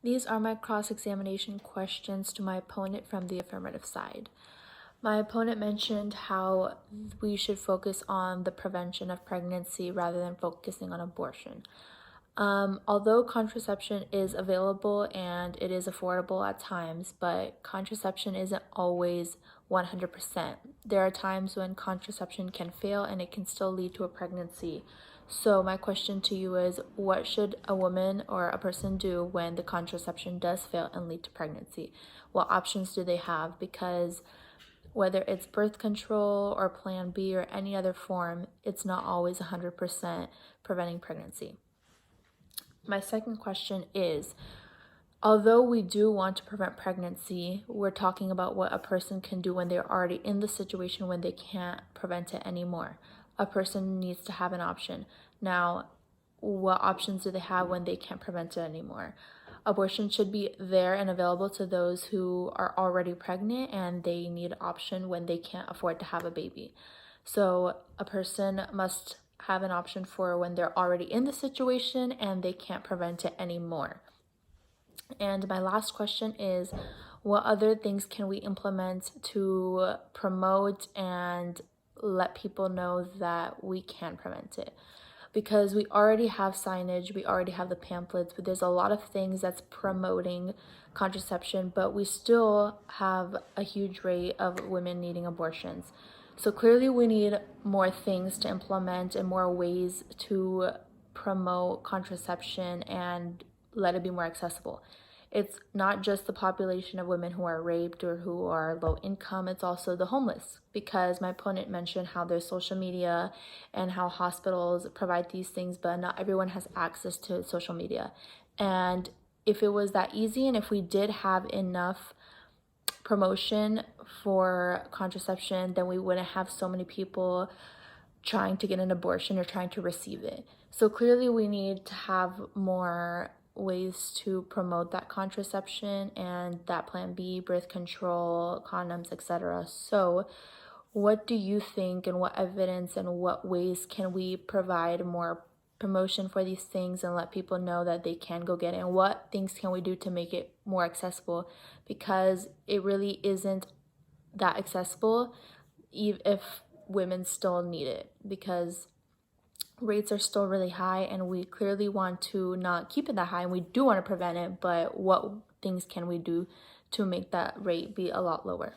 These are my cross-examination questions to my opponent from the affirmative side. My opponent mentioned how we should focus on the prevention of pregnancy rather than focusing on abortion. Although contraception is available and it is affordable at times, but contraception isn't always 100%. There are times when contraception can fail and it can still lead to a pregnancy. So my question to you is, what should a woman or a person do when the contraception does fail and lead to pregnancy? What options do they have? Because whether it's birth control or Plan B or any other form, it's not always 100% preventing pregnancy. My second question is, although we do want to prevent pregnancy, we're talking about what a person can do when they're already in the situation when they can't prevent it anymore. A person needs to have an option. Now, what options do they have when they can't prevent it anymore? Abortion should be there and available to those who are already pregnant and they need an option when they can't afford to have a baby. So a person must have an option for when they're already in the situation and they can't prevent it anymore. And my last question is, what other things can we implement to promote and let people know that we can prevent it? Because we already have signage, we already have the pamphlets, but there's a lot of things that's promoting contraception, but we still have a huge rate of women needing abortions. So clearly we need more things to implement and more ways to promote contraception and let it be more accessible. It's not just the population of women who are raped or who are low income, it's also the homeless, because my opponent mentioned how there's social media and how hospitals provide these things, but not everyone has access to social media. And if it was that easy and if we did have enough promotion for contraception, then we wouldn't have so many people trying to get an abortion or trying to receive it. So clearly we need to have more ways to promote that contraception and that Plan B, birth control, condoms, etc. So what do you think, and what evidence and what ways can we provide more promotion for these things and let people know that they can go get it? And what things can we do to make it more accessible? Because it really isn't that accessible if women still need it, because rates are still really high and we clearly want to not keep it that high, and we do want to prevent it, but what things can we do to make that rate be a lot lower?